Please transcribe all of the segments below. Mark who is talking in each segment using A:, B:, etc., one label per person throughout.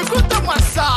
A: Écoute-moi ça.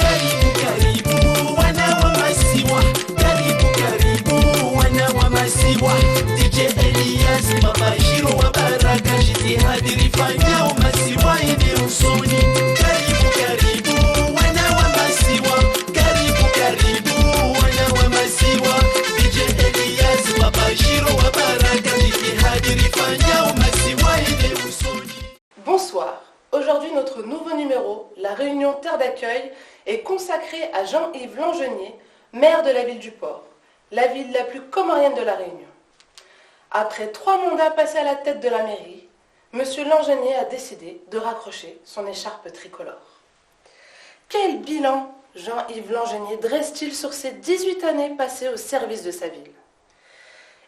A: Karibu karibu wana wa masiwa. Karibu karibu wana wa masiwa. DJ Elias Baba Shiro wa Baraka jitihadi lifanyao masiwa ine usoni. Karibu karibu wana wa masiwa. Karibu karibu wana wa masiwa. DJ Elias Baba Shiro wa Baraka jitihadi lifanyao masiwa ine usoni.
B: Bonsoir. Aujourd'hui, notre nouveau numéro, la réunion Terre d'accueil, est consacrée à Jean-Yves Langenier, maire de la ville du Port, la ville la plus comorienne de la Réunion. Après 3 mandats passés à la tête de la mairie, M. Langenier a décidé de raccrocher son écharpe tricolore. Quel bilan Jean-Yves Langenier dresse-t-il sur ses 18 années passées au service de sa ville?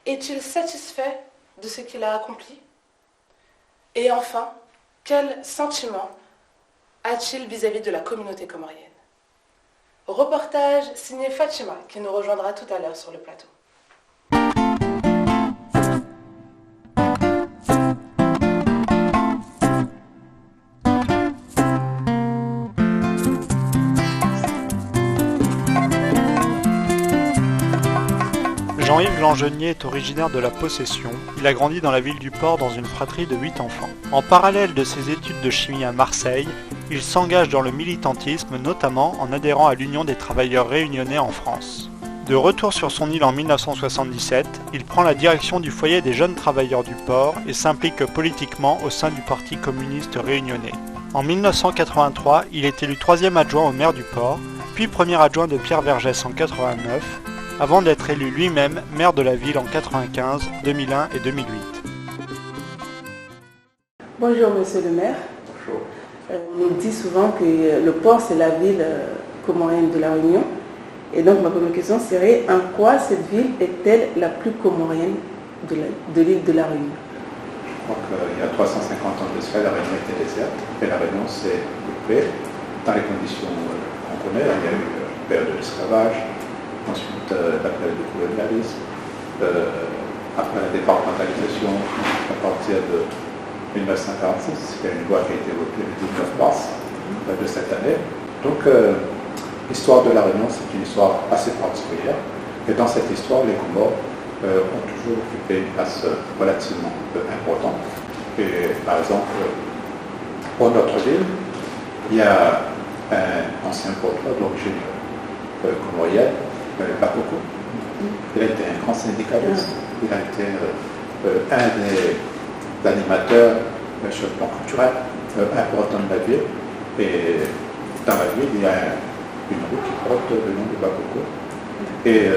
B: Est-il satisfait de ce qu'il a accompli? Et enfin, quel sentiment a-t-il vis-à-vis de la communauté comorienne? Reportage signé Fatima, qui nous rejoindra tout à l'heure sur le plateau.
C: Jean-Yves Langenier est originaire de la Possession. Il a grandi dans la ville du Port dans une fratrie de 8 enfants. En parallèle de ses études de chimie à Marseille, il s'engage dans le militantisme, notamment en adhérant à l'Union des travailleurs réunionnais en France. De retour sur son île en 1977, il prend la direction du foyer des jeunes travailleurs du Port et s'implique politiquement au sein du Parti communiste réunionnais. En 1983, il est élu 3e adjoint au maire du Port, puis premier adjoint de Pierre Vergès en 1989, avant d'être élu lui-même maire de la ville en 1995, 2001 et 2008.
D: Bonjour Monsieur le maire.
E: Bonjour.
D: On nous dit souvent que le port c'est la ville comorienne de la Réunion. Et donc ma première question serait en quoi cette ville est-elle la plus comorienne de l'île de la Réunion?
E: Je crois qu'il y a 350 ans de cela, la Réunion était déserte et la Réunion s'est occupée dans les conditions qu'on connaît. Il y a eu une période de l'esclavage. Ensuite, la période du colonialisme, après la départementalisation à partir de 1946, il y a une loi qui a été votée le 19 mars de cette année. Donc, l'histoire de la Réunion, c'est une histoire assez particulière. Et dans cette histoire, les Comores ont toujours occupé une place relativement importante. Et par exemple, pour notre ville, il y a un ancien porteur d'origine comorienne, Bakoko. Il a été un grand syndicaliste, il a été un des animateurs sur le plan culturel important de la ville. Et dans la ville, il y a une rue qui porte le nom de Bakoko. Et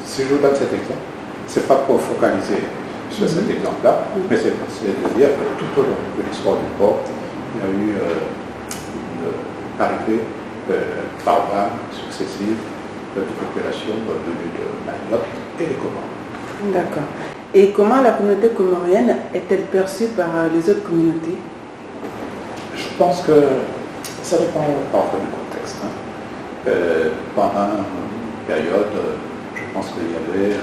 E: si je vous donne cet exemple, ce n'est pas pour focaliser sur cet exemple-là, mais c'est pour essayer de dire que tout au long de l'histoire du port, il y a eu une arrivée par vagues successives de population venue de Mayotte et des Comores.
D: D'accord. Et comment la communauté comorienne est-elle perçue par les autres communautés?
E: Je pense que ça dépend parfois du contexte. Pendant une période, je pense qu'il y avait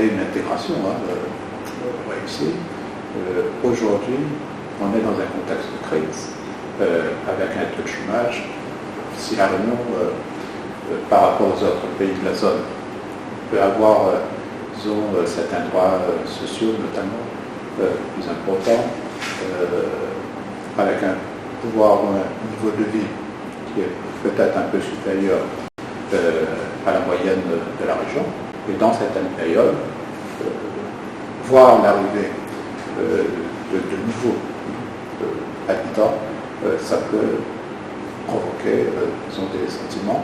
E: une intégration réussie. Aujourd'hui, on est dans un contexte de crise, avec un taux de chômage. Si la Réunion, par rapport aux autres pays de la zone, peut avoir, disons, certains droits sociaux notamment plus importants, avec un pouvoir, un niveau de vie qui est peut-être un peu supérieur à la moyenne de la région, et dans certaines périodes, voir l'arrivée de nouveaux habitants, ça peut provoquer disons, des sentiments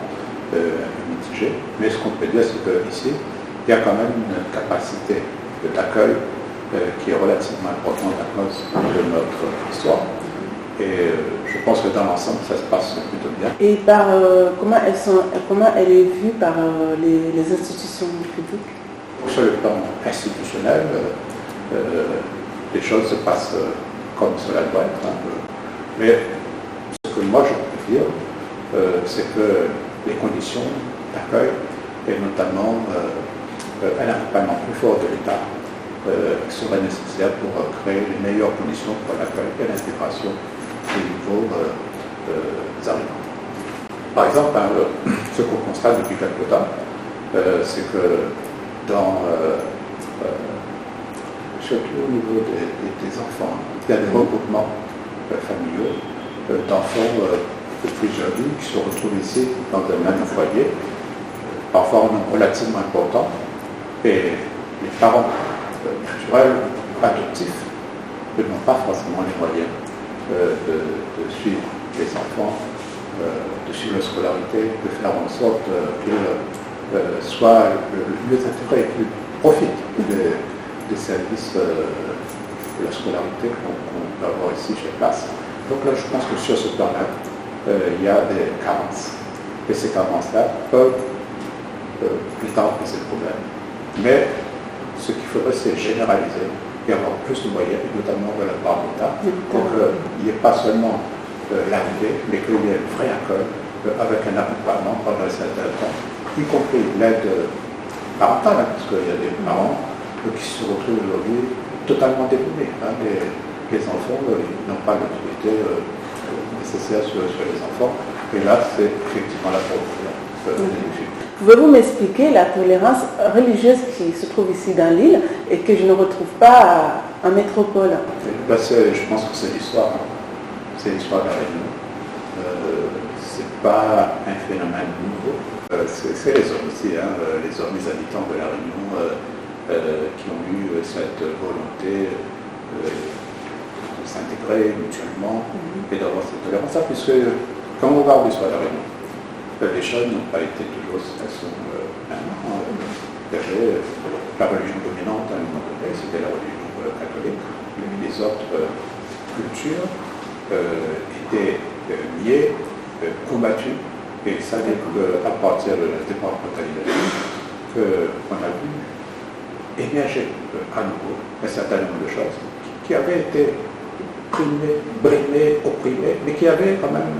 E: mitigés. Mais ce qu'on peut dire, c'est qu'ici, il y a quand même une capacité d'accueil qui est relativement importante à cause de notre histoire. Et je pense que dans l'ensemble, ça se passe plutôt bien.
D: Et comment elle est vue par les institutions publiques?
E: Sur le plan institutionnel, les choses se passent comme cela doit être. Mais ce que moi je peux dire, c'est que les conditions d'accueil, et notamment un accompagnement plus fort de l'État, qui seraient nécessaires pour créer les meilleures conditions pour l'accueil et l'intégration des nouveaux arrivants. Par exemple, ce qu'on constate depuis quelque temps, c'est que surtout au niveau des enfants, il y a des regroupements familiaux d'enfants de plusieurs villes qui se retrouvent ici dans un même foyer, parfois en nombre relativement important, et les parents culturels adoptifs n'ont pas forcément les moyens de suivre les enfants, de suivre la scolarité, de faire en sorte qu'ils soient le mieux intégrés, qu'ils profitent des services de la scolarité qu'on peut avoir ici sur place. Donc là, je pense que sur ce plan-là, il y a des carences. Et ces carences-là peuvent plus tard poser problème. Mais ce qu'il faudrait, c'est généraliser et avoir plus de moyens, notamment de la part de l'État, pour qu'il n'y ait pas seulement l'arrivée, mais qu'il y ait un vrai accueil avec un accompagnement pendant un certain temps, y compris l'aide parentale, parce qu'il y a des parents qui se retrouvent aujourd'hui totalement déboulés. Les enfants n'ont pas l'autorité nécessaire sur les enfants. Et là, c'est effectivement la problème.
D: Pouvez-vous m'expliquer la tolérance religieuse qui se trouve ici dans l'île et que je ne retrouve pas en métropole?
E: Je pense que c'est l'histoire. C'est l'histoire de la Réunion. C'est pas un phénomène nouveau. C'est les hommes aussi, les hommes, les habitants de la Réunion qui ont eu cette volonté de s'intégrer mutuellement et d'avoir cette tolérance. Puisque quand on regarde l'histoire de la Réunion, les choses n'ont pas été toujours de cette façon. Il y avait la religion dominante à un moment donné, c'était la religion catholique. Les autres cultures étaient liées, combattues, et ça n'est qu'à partir de la départementalisation qu'on a vu émerger à nouveau un certain nombre de choses qui avaient été brimées, opprimées, mais qui avaient quand même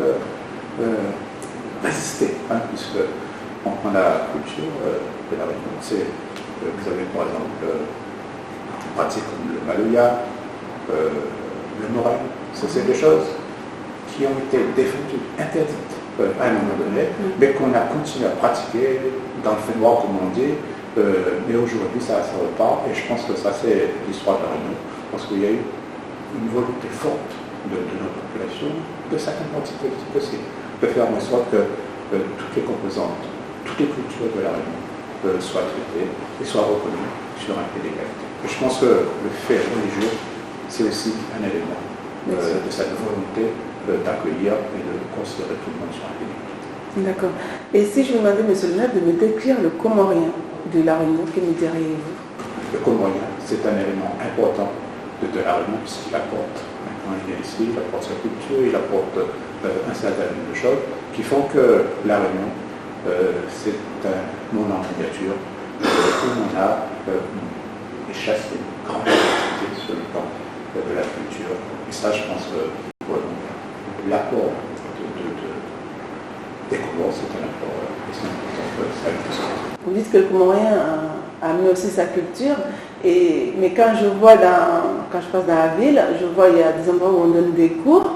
E: résisté, puisque on prend la culture de la Réunion. Vous avez par exemple une pratique comme le maloya, le moral. C'est des choses qui ont été défendues, interdites à un moment donné, mais qu'on a continué à pratiquer dans le fait noir, comme on dit. Mais aujourd'hui, ça repart, et je pense que ça, c'est l'histoire de la Réunion, parce qu'il y a eu une volonté forte de notre population, de certaines quantités possibles, de faire en sorte que toutes les composantes, toutes les cultures de la Réunion soient traitées et soient reconnues sur un pied d'égalité. Je pense que le fait religieux, c'est aussi un élément de cette volonté d'accueillir et de considérer tout le monde sur un pied d'égalité.
D: D'accord. Et si je vous demandais, monsieur le maire, de me décrire le comorien de la Réunion, que me diriez-vous?
E: Le comorien, c'est un élément important de la Réunion puisqu'il apporte, quand il est ici, il apporte sa culture, il apporte un certain nombre de choses qui font que la Réunion, c'est un monde en miniature où on a des chasses, des grandes activités sur le plan de la culture. Et ça, je pense que l'apport des Comores, c'est un apport important.
D: Vous dites que le Comorien a amené aussi sa culture, mais quand je passe dans la ville, je vois il y a des endroits où on donne des cours.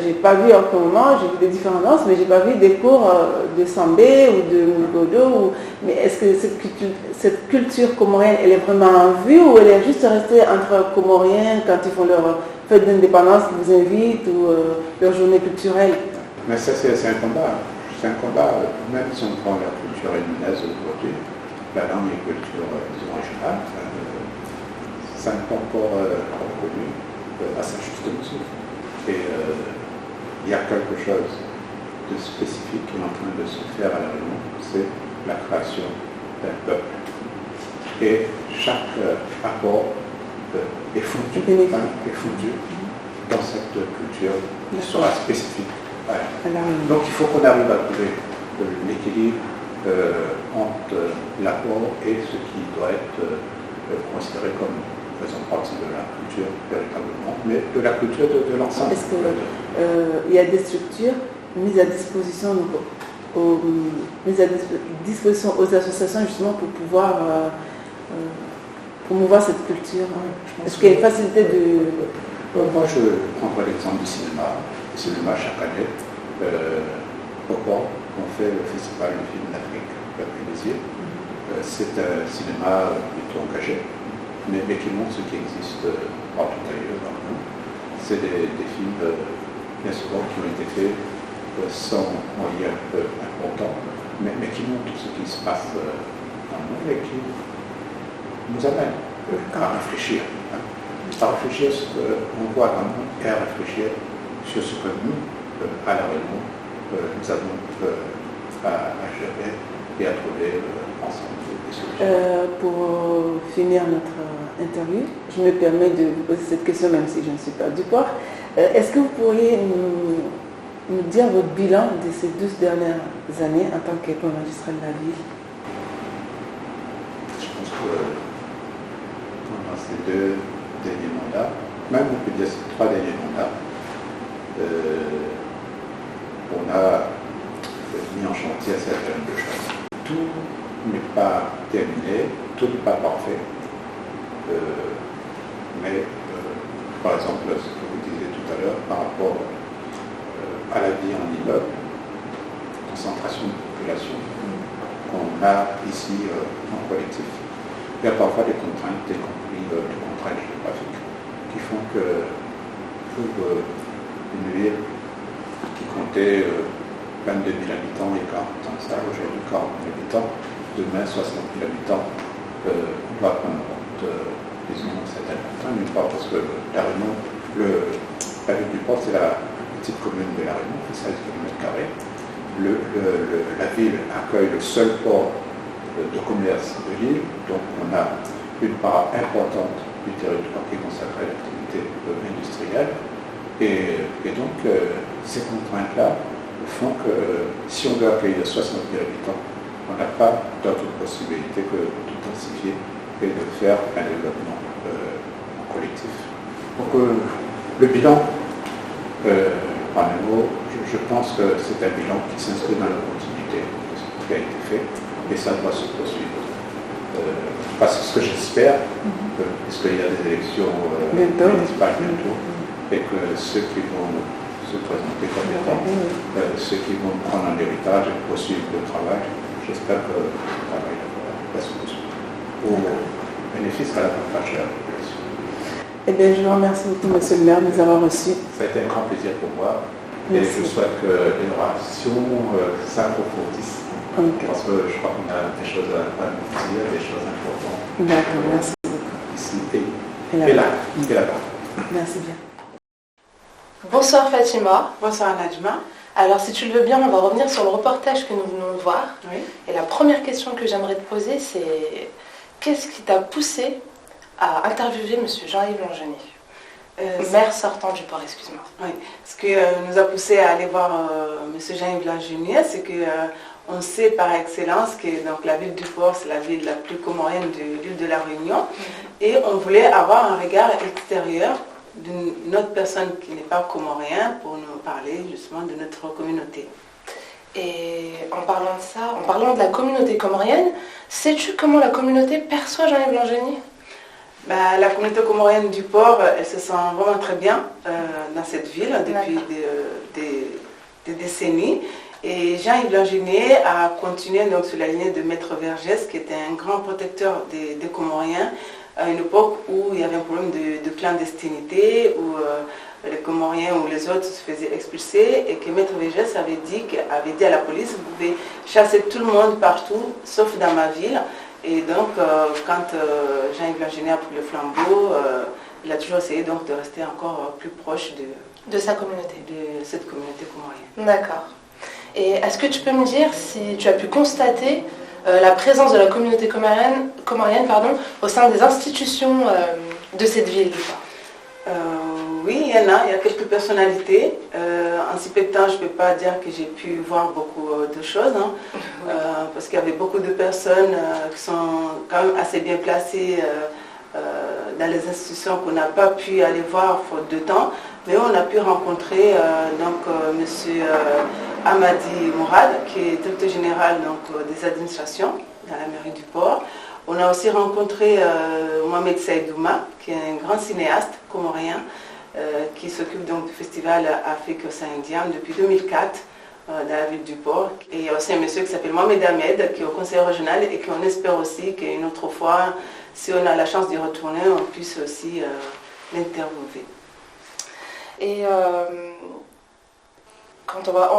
D: J'ai pas vu en ce moment, j'ai vu des différences, mais j'ai pas vu des cours de Sambé ou de Mugodo. Mais est-ce que cette culture comorienne, elle est vraiment en vue ou elle est juste restée entre Comoriens quand ils font leur fête d'indépendance qui vous invitent ou leur journée culturelle?
E: Mais ça, c'est un combat. C'est un combat, même si on prend la culture réunionnaise aujourd'hui, la langue et la culture régionale, ça n'est pas encore reconnu à sa juste mesure. Et il y a quelque chose de spécifique qui est en train de se faire à la Réunion, c'est la création d'un peuple. Et chaque apport est fondu dans cette culture qui sera spécifique. Donc il faut qu'on arrive à trouver l'équilibre entre l'apport et ce qui doit être considéré comme faisant partie de la culture véritablement, mais de la culture de l'ensemble.
D: Est-ce qu'il y a des structures mises à disposition aux associations justement pour promouvoir cette culture? Est-ce qu'il y a une facilité de...
E: Moi, je prendrai l'exemple du cinéma. Le cinéma, chaque année, pourquoi on fait le festival du film d'Afrique, le Plaisir. C'est un cinéma plutôt engagé, mais qui montre ce qui existe partout ailleurs dans le monde. C'est des films, bien souvent, qui ont été faits sans moyens importants, mais qui montrent ce qui se passe dans le monde et qui nous amènent à réfléchir. À réfléchir sur ce qu'on voit dans le monde et à réfléchir sur ce que nous, à la Réunion, nous avons à gérer et à trouver ensemble des solutions.
D: Pour finir notre interview, je me permets de vous poser cette question, même si je ne suis pas du port. Est-ce que vous pourriez nous dire votre bilan de ces 12 dernières années en tant que magistrat de la ville?
E: Je pense que pendant ces 2 derniers mandats, même on peut dire ces 3 derniers mandats, on a mis en chantier un certain nombre de choses. Tout n'est pas terminé, tout n'est pas parfait, mais par exemple, ce que vous disiez tout à l'heure par rapport à la vie en immeuble, concentration de population qu'on a ici en collectif. Il y a parfois des contraintes, y compris des contraintes géographiques, qui font que une ville qui comptait 22 000 habitants il y a 40 ans, ça aujourd'hui 40 000 habitants, demain 60 000 habitants, on doit prendre en compte, disons, certaines contraintes, d'une part parce que la Réunion, la ville du port, c'est la petite commune de la Réunion, fait 16 km². La ville accueille le seul port de commerce de l'île, donc on a une part importante du territoire qui est consacrée à l'activité industrielle. Et donc, ces contraintes-là font que si on doit accueillir 60 000 habitants, on n'a pas d'autre possibilité que d'intensifier et de faire un développement en collectif. Donc, le bilan, en un mot, je pense que c'est un bilan qui s'inscrit dans la continuité de ce qui a été fait et ça doit se poursuivre. Parce que ce que j'espère, puisqu'il y a des élections municipales bientôt, et que ceux qui vont se présenter comme étant, ceux qui vont prendre en héritage et poursuivre le travail, j'espère que le travail va se poursuivre au bénéfice à l'avantage de la population.
D: Eh bien, je vous remercie beaucoup, monsieur le maire, de nous avoir reçus.
E: Ça a été un grand plaisir pour moi.
D: Merci.
E: Et je souhaite que les relations s'approfondissent.
D: Okay.
E: Parce que je crois qu'on a des choses à dire, des choses importantes.
D: D'accord, merci beaucoup.
E: Ici et là-bas.
D: Merci bien.
B: Bonsoir Fatima.
F: Bonsoir Najma.
B: Alors si tu le veux bien, on va revenir sur le reportage que nous venons de voir.
F: Oui.
B: Et la première question que j'aimerais te poser, c'est qu'est-ce qui t'a poussé à interviewer M. Jean-Yves Langenier, maire sortant du port, excuse-moi.
F: Oui. Ce qui nous a poussé à aller voir M. Jean-Yves Langenier, c'est que on sait par excellence que donc, la ville du port, c'est la ville la plus comorienne de l'île de la Réunion. Et on voulait avoir un regard extérieur d'une autre personne qui n'est pas comorien pour nous parler justement de notre communauté.
B: Et en parlant de ça, en parlant de la communauté comorienne, sais-tu comment la communauté perçoit Jean-Yves Langenier?
F: La communauté comorienne du port, elle se sent vraiment très bien dans cette ville depuis des décennies. Et Jean-Yves Langenier a continué donc, sur la lignée de Maître Vergès, qui était un grand protecteur des Comoriens, à une époque où il y avait un problème de clandestinité, où les Comoriens ou les autres se faisaient expulser, et que Maître Vergès avait dit à la police, vous pouvez chasser tout le monde partout, sauf dans ma ville. Et donc, quand Jean-Yves Langenier a pris le flambeau, il a toujours essayé donc, de rester encore plus proche
B: de sa communauté.
F: De cette communauté comorienne.
B: D'accord. Et est-ce que tu peux me dire si tu as pu constater la présence de la communauté comorienne au sein des institutions de cette ville?
F: Oui, il y en a quelques personnalités. En si peu de temps, je ne peux pas dire que j'ai pu voir beaucoup de choses, parce qu'il y avait beaucoup de personnes qui sont quand même assez bien placées dans les institutions qu'on n'a pas pu aller voir faute de temps. Mais on a pu rencontrer M. Amadi Mourad, qui est directeur général des administrations dans la mairie du port. On a aussi rencontré Mohamed Saïdouma, qui est un grand cinéaste comorien, qui s'occupe donc du festival Afrique Océan Indien depuis 2004 dans la ville du port. Et il y a aussi un monsieur qui s'appelle Mohamed Ahmed, qui est au conseil régional et qu'on espère aussi qu'une autre fois, si on a la chance d'y retourner, on puisse aussi l'interviewer.
B: Et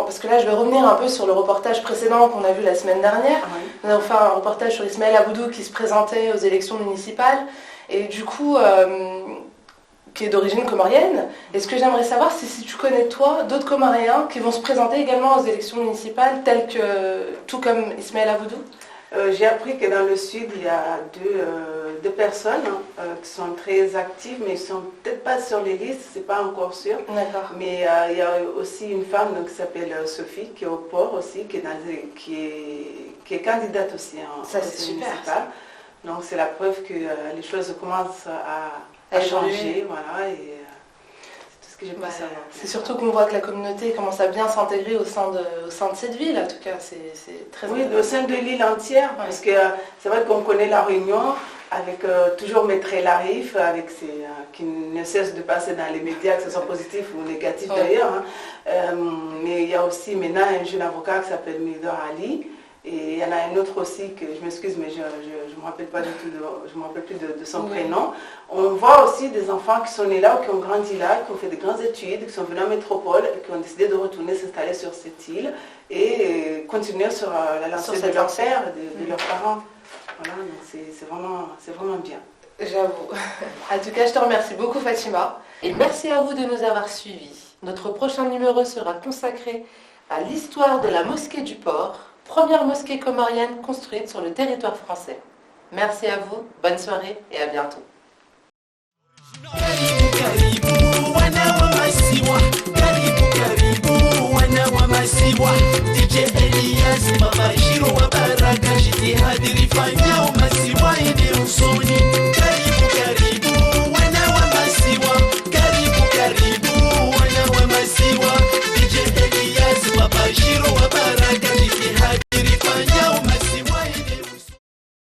B: parce que là, je vais revenir un peu sur le reportage précédent qu'on a vu la semaine dernière.
F: Oui.
B: Nous avons fait un reportage sur Ismaël Aboudou qui se présentait aux élections municipales et du coup, qui est d'origine comorienne. Et ce que j'aimerais savoir, c'est si tu connais toi d'autres Comoriens qui vont se présenter également aux élections municipales, tout comme Ismaël Aboudou.
F: J'ai appris que dans le sud, il y a deux personnes qui sont très actives, mais ils ne sont peut-être pas sur les listes, c'est pas encore sûr.
B: D'accord.
F: Mais il y a aussi une femme donc, qui s'appelle Sophie, qui est au port aussi, qui est candidate aussi en
B: Ça, c'est super,
F: municipal.
B: ça.
F: Donc c'est la preuve que les choses commencent à changer. Voilà, et c'est tout ce que j'ai pu savoir.
B: C'est surtout qu'on voit que la communauté commence à bien s'intégrer au sein de cette ville, en tout cas, c'est très
F: Oui,
B: intéressant.
F: au sein de l'île entière,
B: Ouais.
F: parce que c'est vrai qu'on connaît la Réunion avec toujours Maître Larif, qui ne cesse de passer dans les médias, que ce soit positif ou négatif
B: Ouais.
F: d'ailleurs. Mais il y a aussi maintenant un jeune avocat qui s'appelle Midor Ali. Et il y en a un autre aussi, que je m'excuse, mais je ne me rappelle pas du tout, je me rappelle plus de son prénom. On voit aussi des enfants qui sont nés là, ou qui ont grandi là, qui ont fait de grandes études, qui sont venus en métropole, et qui ont décidé de retourner s'installer sur cette île et continuer sur la lancée de leur père, de leurs parents. Voilà, donc c'est vraiment bien.
B: J'avoue. En tout cas, je te remercie beaucoup, Fatima. Et merci à vous de nous avoir suivis. Notre prochain numéro sera consacré à l'histoire de la mosquée du port, première mosquée comorienne construite sur le territoire français. Merci à vous, bonne soirée et à bientôt.
A: Karibu, karibu, wana wa Masiwa.